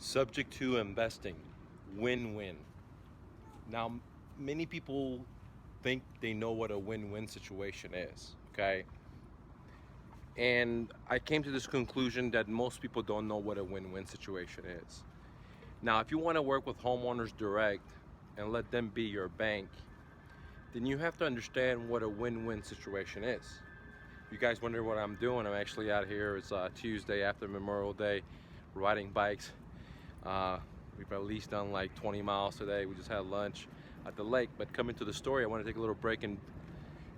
Subject to investing, win-win. Now, many people think they know what a win-win situation is, okay? And I came to this conclusion that most people don't know what a win-win situation is. Now, if you want to work with homeowners direct and let them be your bank, then you have to understand what a win-win situation is. You guys wonder what I'm doing. I'm actually out here. It's Tuesday after Memorial Day, riding bikes. We've at least done like 20 miles today. We just had lunch at the lake. But coming to the story, I want to take a little break and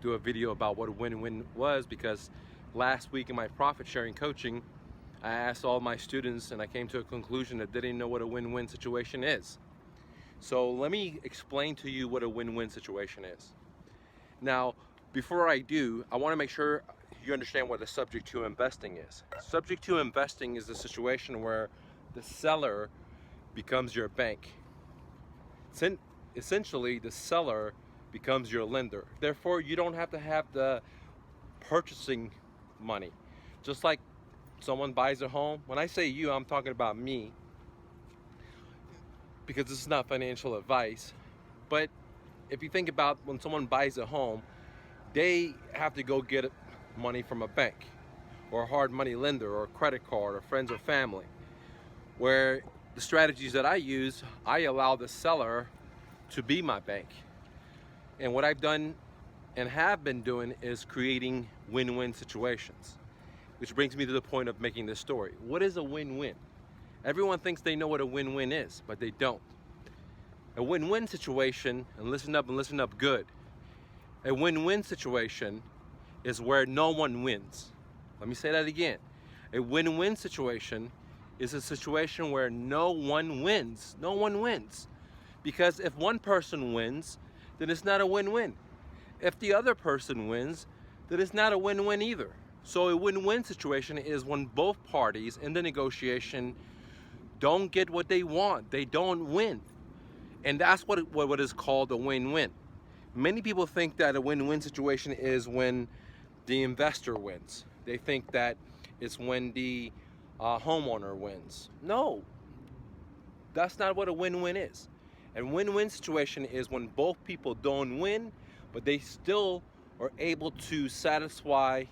do a video about what a win-win was, because last week in my profit sharing coaching, I asked all my students and I came to a conclusion that they didn't know what a win-win situation is. So let me explain to you what a win-win situation is. Now, before I do, I want to make sure you understand what the subject to investing is. Subject to investing is the situation where the seller becomes your bank. Essentially, the seller becomes your lender. Therefore, you don't have to have the purchasing money. Just like someone buys a home. When I say you, I'm talking about me, because this is not financial advice. But if you think about when someone buys a home, they have to go get money from a bank or a hard money lender or a credit card or friends or family. Where the strategies that I use, I allow the seller to be my bank. And what I've done and have been doing is creating win-win situations. Which brings me to the point of making this story. What is a win-win? Everyone thinks they know what a win-win is, but they don't. A win-win situation, and listen up good. A win-win situation is where no one wins. Let me say that again. A win-win situation is a situation where no one wins. No one wins. Because if one person wins, then it's not a win-win. If the other person wins, then it's not a win-win either. So a win-win situation is when both parties in the negotiation don't get what they want. They don't win. And that's what is called a win-win. Many people think that a win-win situation is when the investor wins. They think that it's when the homeowner wins. No, that's not what a win-win is. A win-win situation is when both people don't win, but they still are able to satisfy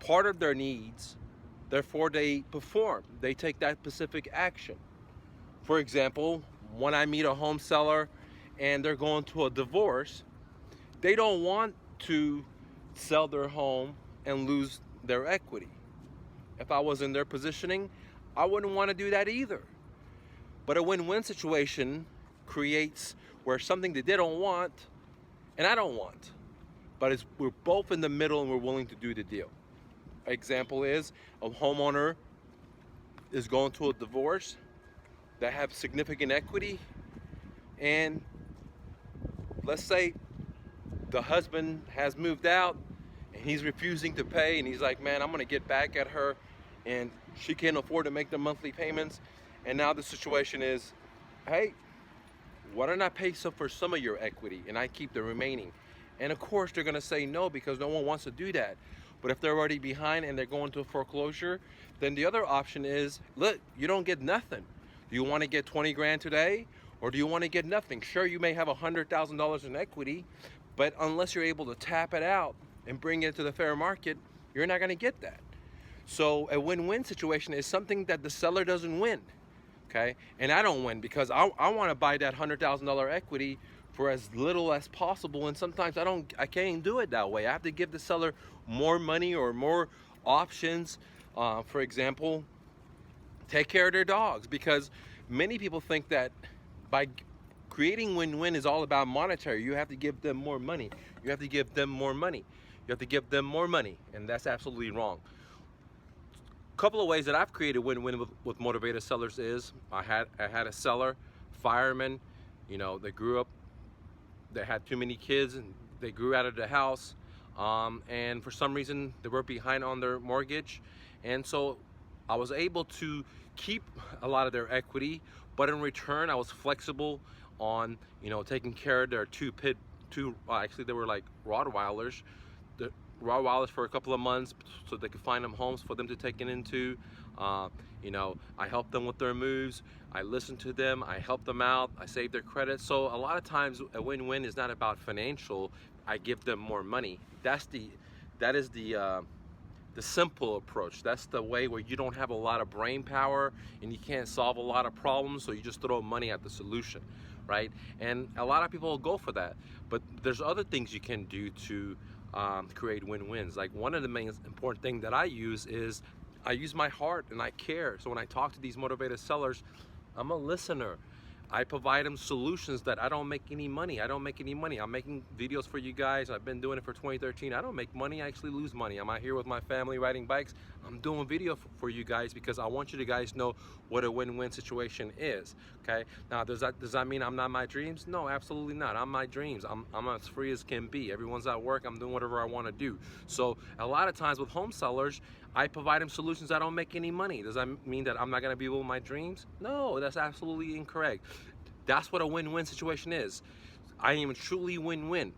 part of their needs. Therefore, they perform. They take that specific action. For example, when I meet a home seller and they're going to a divorce, they don't want to sell their home and lose their equity. If I was in their positioning, I wouldn't want to do that either. But a win-win situation creates where something that they don't want and I don't want, but we're both in the middle and we're willing to do the deal. Example is a homeowner is going to a divorce that have significant equity, and let's say the husband has moved out and he's refusing to pay, and he's like, man, I'm gonna get back at her, and she can't afford to make the monthly payments. And now the situation is, hey, why don't I pay for some of your equity and I keep the remaining? And of course they're gonna say no, because no one wants to do that. But if they're already behind and they're going to a foreclosure, then the other option is, look, you don't get nothing. Do you want to get 20 grand today, or do you want to get nothing? Sure, you may have $100,000 in equity, but unless you're able to tap it out and bring it to the fair market, you're not going to get that. So a win-win situation is something that the seller doesn't win, okay? And I don't win, because I want to buy that $100,000 equity for as little as possible, and sometimes I can't do it that way. I have to give the seller more money or more options. For example, take care of their dogs, because many people think that by creating win-win is all about monetary. You have to give them more money. You have to give them more money. You have to give them more money, and that's absolutely wrong. A couple of ways that I've created win-win with motivated sellers is I had a seller, fireman, they grew up, they had too many kids and they grew out of the house, and for some reason they were behind on their mortgage, and so I was able to keep a lot of their equity, but in return I was flexible on taking care of their actually they were like Rottweilers. Rottweilers for a couple of months so they can find them homes for them to take it into. You know, I help them with their moves. I listen to them. I help them out. I save their credit. So a lot of times a win-win is not about financial. I give them more money. That is the simple approach. That's the way where you don't have a lot of brain power and you can't solve a lot of problems, so you just throw money at the solution, right? And a lot of people will go for that, but there's other things you can do to create win-wins. Like one of the main important thing that I use is I use my heart and I care. So when I talk to these motivated sellers, I'm a listener. I provide them solutions that I don't make any money. I don't make any money. I'm making videos for you guys. I've been doing it for 2013. I don't make money. I actually lose money. I'm out here with my family riding bikes. I'm doing video for you guys because I want you to guys know what a win-win situation is. Okay. Now, does that mean I'm not my dreams? No, absolutely not. I'm my dreams. I'm as free as can be. Everyone's at work. I'm doing whatever I want to do. So a lot of times with home sellers, I provide them solutions that don't make any money. Does that mean that I'm not going to be able to my dreams? No, that's absolutely incorrect. That's what a win-win situation is. I am truly win-win.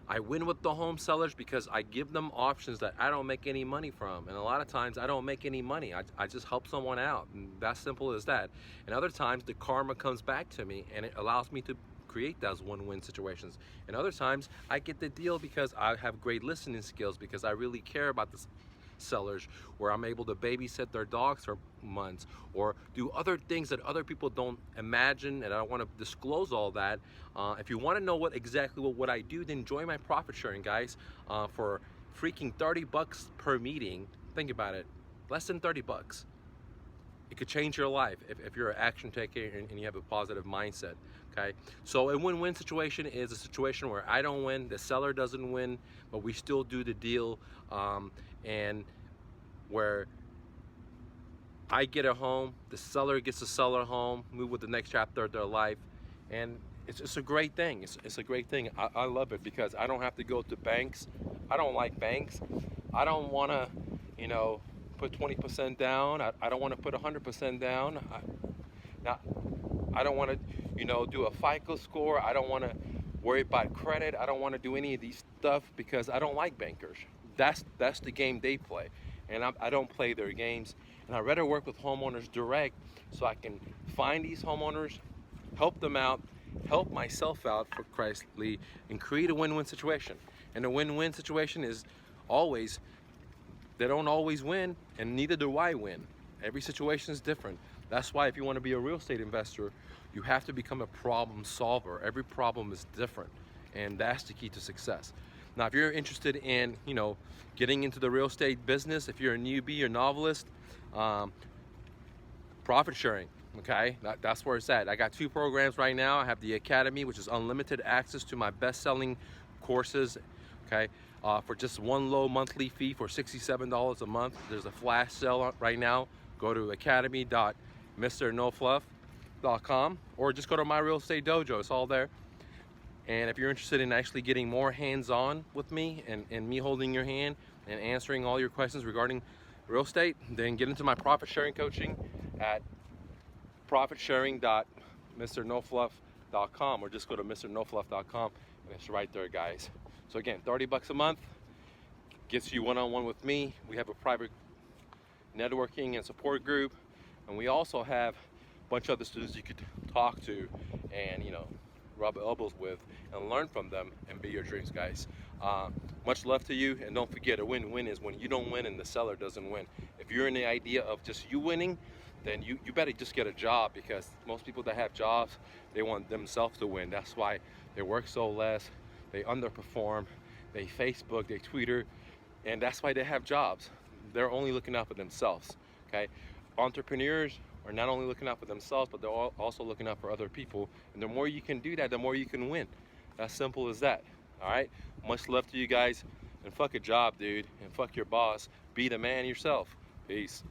I win with the home sellers because I give them options that I don't make any money from. And a lot of times I don't make any money. I just help someone out. And that's simple as that. And other times the karma comes back to me and it allows me to create those win-win situations. And other times I get the deal because I have great listening skills, because I really care about this sellers, where I'm able to babysit their dogs for months or do other things that other people don't imagine, and I don't want to disclose all that. If you want to know exactly what I do, then join my profit sharing, guys, for freaking $30 per meeting. Think about it, less than $30. It could change your life if you're an action taker and you have a positive mindset. Okay, so a win-win situation is a situation where I don't win, the seller doesn't win, but we still do the deal, and where I get a home, the seller gets to sell a home, move with the next chapter of their life, and it's a great thing. It's a great thing. I love it because I don't have to go to banks. I don't like banks. I don't want to, you know, put 20% down. I don't want to put 100% down. I don't want to, you know, do a FICO score. I don't want to worry about credit. I don't want to do any of these stuff because I don't like bankers. That's the game they play, and I don't play their games. And I'd rather work with homeowners direct so I can find these homeowners, help them out, help myself out, for Christ's sake, and create a win-win situation. And a win-win situation is always, they don't always win, and neither do I win. Every situation is different. That's why if you want to be a real estate investor, you have to become a problem solver. Every problem is different, and that's the key to success. Now, if you're interested in, you know, getting into the real estate business, if you're a newbie or novelist, profit sharing, okay, that's where it's at. I got 2 programs right now. I have the Academy, which is unlimited access to my best-selling courses, okay, for just one low monthly fee for $67 a month. There's a flash sale right now. Go to academy.mrnofluff.com or just go to My Real Estate Dojo. It's all there. And if you're interested in actually getting more hands-on with me and me holding your hand and answering all your questions regarding real estate, then get into my profit sharing coaching at profitsharing.mrnofluff.com or just go to mrnofluff.com, and it's right there, guys. So again, $30 a month gets you one-on-one with me. We have a private networking and support group, and we also have a bunch of other students you could talk to and, you know, rub elbows with and learn from them and be your dreams, guys. Much love to you, and don't forget, a win-win is when you don't win and the seller doesn't win. If you're in the idea of just you winning, then you better just get a job, because most people that have jobs, they want themselves to win. That's why they work so less, they underperform, they Facebook, they Twitter, and that's why they have jobs. They're only looking out for themselves, okay? Entrepreneurs are not only looking out for themselves, but they're also looking out for other people. And the more you can do that, the more you can win. As simple as that, all right? Much love to you guys, and fuck a job, dude, and fuck your boss. Be the man yourself. Peace.